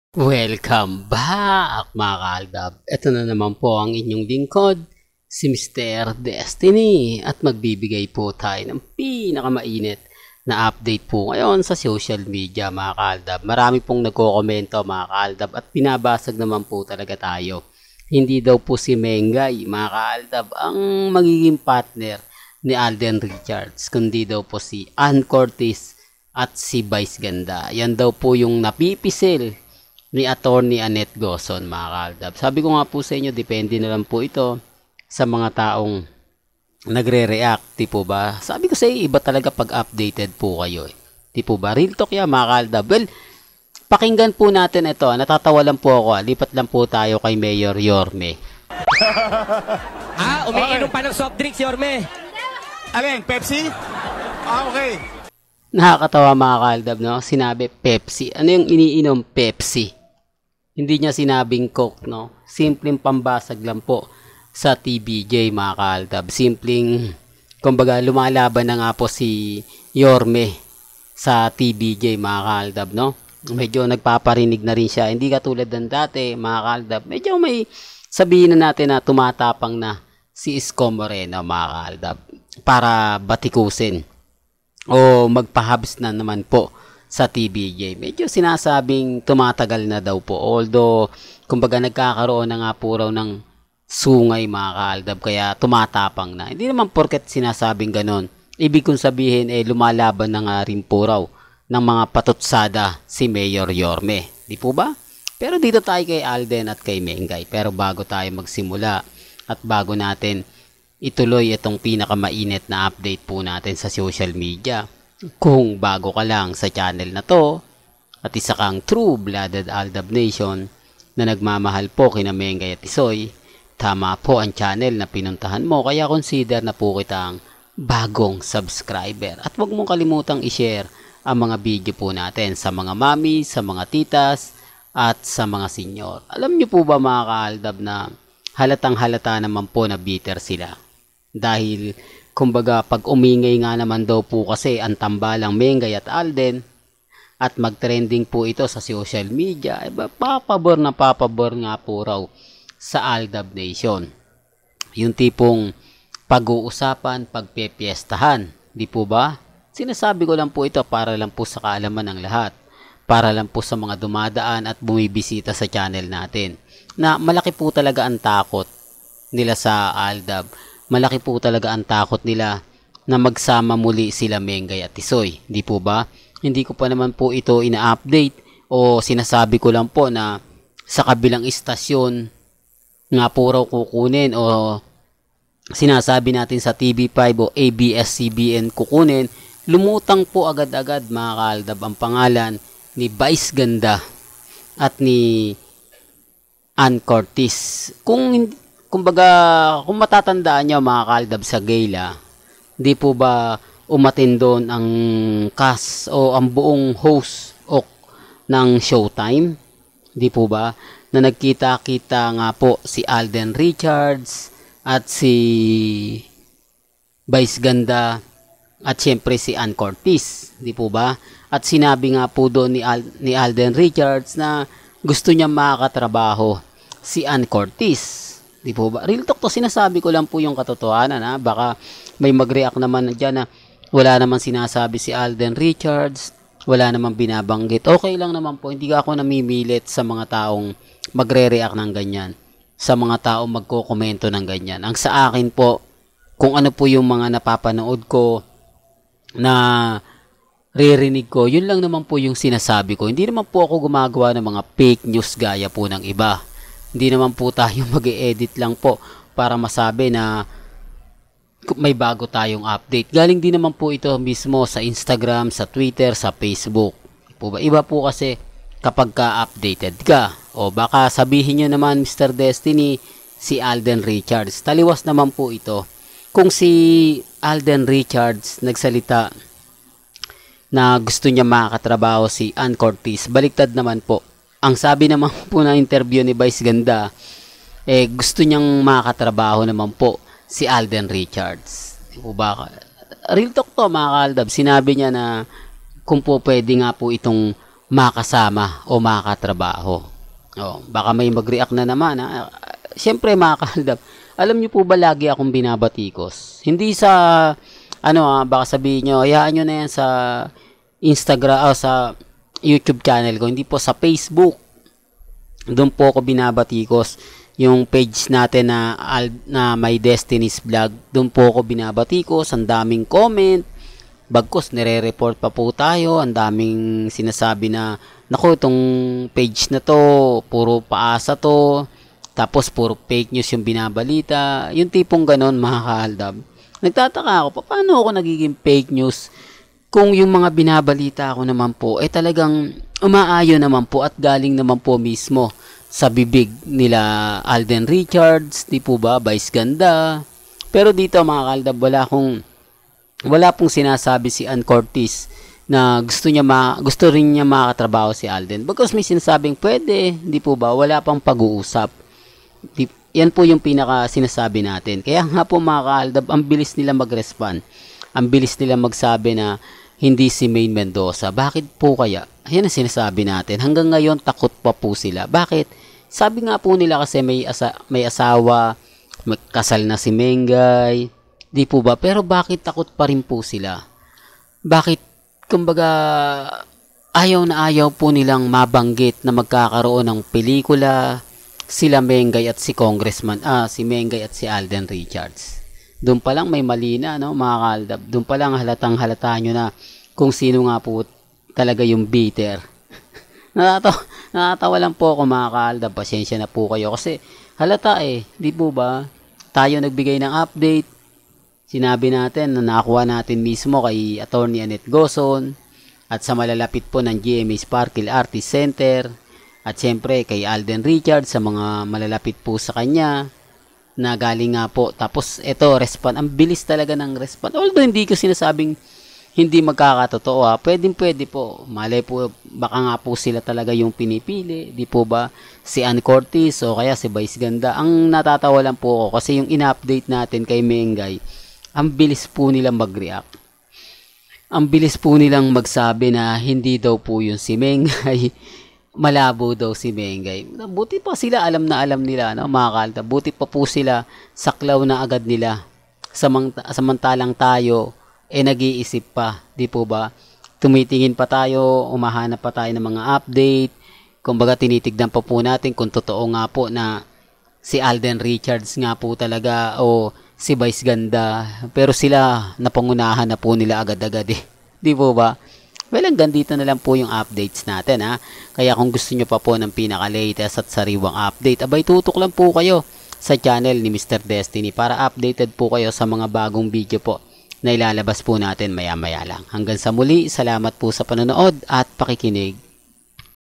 Welcome back mga kaaldab. Ito na naman po ang inyong lingkod, si Mr. Destiny, at magbibigay po tayo ng pinakamainit na update po ngayon sa social media mga kaaldab. Marami pong nagko-komento mga kaaldab at pinabasag naman po talaga tayo. Hindi daw po si Mengay mga kaaldab ang magiging partner ni Alden Richards, kundi daw po si Ann Curtis at si Vice Ganda. Yan daw po yung napipisil ni Attorney Annette Gozon mga kaaldab. Sabi ko nga po sa inyo, depende na lang po ito sa mga taong nagre-react, di po ba? Sabi ko sa inyo, iba talaga pag updated po kayo. Di po ba? Real talk yan mga kaaldab. Well, pakinggan po natin ito. Natatawa lang po ako. Lipat lang po tayo kay Mayor Yorme. Umiinom pa ng soft drinks, Yorme. Alin? Pepsi? Okay. Nakakatawa mga kaaldab, no? Sinabi Pepsi. Ano yung iniinom? Pepsi. Hindi niya sinabing Coke, no? Simpleng pambasag lang po sa TBJ, mga kaaldab. Simpleng, kumbaga, lumalaban na nga po si Yorme sa TBJ, mga kaaldab, no? Medyo nagpaparinig na rin siya. Hindi katulad ng dati, mga kaaldab. Medyo may sabihin na natin na tumatapang na si Isko Moreno, mga kaaldab, para batikusin o magpahabs na naman po sa TBJ. Medyo sinasabing tumatagal na daw po. Although, kumbaga nagkakaroon na nga po raw ng sungay mga kaaldab, kaya tumatapang na. Hindi naman porket sinasabing ganon. Ibig kong sabihin, lumalaban na nga rin po raw ng mga patutsada si Mayor Yorme. Di po ba? Pero dito tayo kay Alden at kay Mengay. Pero bago tayo magsimula at bago natin ituloy itong pinakamainit na update po natin sa social media, kung bago ka lang sa channel na to at isa kang true-blooded Aldab Nation na nagmamahal po kina Mengay at Isoy, tama po ang channel na pinuntahan mo, kaya consider na po kitang bagong subscriber. At huwag mong kalimutang i-share ang mga video po natin sa mga mami, sa mga titas at sa mga senyor. Alam niyo po ba mga kaaldab na halatang halata naman po na bitter sila? Dahil kumbaga pag umingay nga naman daw po kasi ang tambalang Mengay at Alden at mag-trending po ito sa social media, papabor nga po raw sa Aldab Nation. Yung tipong pag-uusapan, pagpepiestahan, di po ba? Sinasabi ko lang po ito para lang po sa kaalaman ng lahat, para lang po sa mga dumadaan at bumibisita sa channel natin, na malaki po talaga ang takot nila sa Aldab. Malaki po talaga ang takot nila na magsama muli sila Mengay at Isoy. Di po ba? Hindi ko pa naman po ito ina-update o sinasabi ko lang po na sa kabilang istasyon nga po raw kukunin o sinasabi natin sa TV5 o ABS-CBN kukunin. Lumutang po agad-agad mga kaaldab ang pangalan ni Vice Ganda at ni Ann Curtis. Kumbaga, kung matatandaan nyo mga kaaldab sa gala, di po ba umatin doon ang cast o ang buong host ng Showtime? Di po ba? Na nagkita-kita nga po si Alden Richards at si Vice Ganda at syempre si Ann Curtis. Di po ba? At sinabi nga po doon ni Alden Richards na gusto niya makakatrabaho si Ann Curtis. Di po ba? Real talk to, sinasabi ko lang po yung katotohanan, ha? Baka may mag-react naman dyan na wala naman sinasabi si Alden Richards, wala naman binabanggit. Okay lang naman po, hindi ako namimilit sa mga taong magre-react ng ganyan, sa mga taong magko-komento ng ganyan. Ang sa akin po, kung ano po yung mga napapanood ko, na ririnig ko, yun lang naman po yung sinasabi ko. Hindi naman po ako gumagawa ng mga fake news gaya po ng iba. Hindi naman po tayo mag-e-edit lang po para masabi na may bago tayong update. Galing din naman po ito mismo sa Instagram, sa Twitter, sa Facebook. Iba po kasi kapag ka-updated ka. O baka sabihin nyo naman, Mr. Destiny, si Alden Richards. Taliwas naman po ito. Kung si Alden Richards nagsalita na gusto niya makakatrabaho si Ann Curtis, baliktad naman po. Ang sabi naman po na interview ni Vice Ganda, gusto niyang makakatrabaho naman po si Alden Richards. O baka, real talk to mga kaaldab, sinabi niya na kung po pwede nga po itong makasama o makatrabaho. Oh, baka may mag-react na naman. Ha? Siyempre mga kaaldab, alam niyo po ba lagi akong binabatikos? Hindi sa baka sabihin nyo, hayaan nyo na yan sa Instagram o sa YouTube channel ko. Hindi po sa Facebook. Doon po ako binabatikos. Yung page natin na My Destiny's Vlog. Doon po ako binabatikos. Ang daming comment. Bagkus, nire-report pa po tayo. Ang daming sinasabi na, naku, itong page na to, puro paasa to. Tapos, puro fake news yung binabalita. Yung tipong ganon, mga kaaldab. Nagtataka ako, paano ako nagiging fake news kung yung mga binabalita ko naman po, talagang umaayon naman po at galing naman po mismo sa bibig nila Alden Richards, di po ba, Vice Ganda. Pero dito mga kaaldab, wala pong sinasabi si Ann Curtis na gusto rin niya makatrabaho si Alden. Because may sinasabing pwede, di po ba, wala pang pag-uusap. Yan po yung pinaka sinasabi natin. Kaya nga po mga kaaldab, ang bilis nila mag-respond. Ang bilis nila magsabi na hindi si Maine Mendoza. Bakit po kaya? Yan ang sinasabi natin. Hanggang ngayon, takot pa po sila. Bakit? Sabi nga po nila kasi may asawa, kasal na si Mengay. Di po ba? Pero bakit takot pa rin po sila? Bakit, kumbaga, ayaw na ayaw po nilang mabanggit na magkakaroon ng pelikula sila Mengay at si si Mengay at si Alden Richards. Doon pa lang may mali na, no, mga kaaldab. Doon pa lang halata nyo na kung sino nga po talaga yung bitter. Natatawa lang po ako mga kaaldab. Pasensya na po kayo kasi halata di po ba? Tayo nagbigay ng update. Sinabi natin na nakuha natin mismo kay Attorney Annette Gozon at sa malalapit po ng GMA Sparkle Artist Center. At syempre kay Alden Richards sa mga malalapit po sa kanya na galing nga po. Tapos ito, ang bilis talaga ng respond. Although hindi ko sinasabing hindi magkakatotoo pwede po. Malay po, baka nga po sila talaga yung pinipili. Di po ba si Ann Curtis o kaya si Vice Ganda. Ang natatawa lang po ako kasi yung in-update natin kay Mengay, ang bilis po nilang mag-react. Ang bilis po nilang magsabi na hindi daw po yun si Mengay. Malabo daw si Mengay. Buti pa sila, alam nila, no, mga kaaldab. Buti pa po sila, saklaw na agad nila. Samantalang tayo, nag-iisip pa, di po ba? Tumitingin pa tayo, umahanap pa tayo ng mga update. Kumbaga, tinitignan pa po natin kung totoo nga po na si Alden Richards nga po talaga o si Vice Ganda. Pero sila, napangunahan na po nila agad-agad Di po ba? Well, hanggang dito na lang po yung updates natin Kaya kung gusto nyo pa po ng pinaka-latest at sariwang update, abay tutok lang po kayo sa channel ni Mr. Destiny para updated po kayo sa mga bagong video po na ilalabas po natin maya-maya lang. Hanggang sa muli, salamat po sa panonood at pakikinig.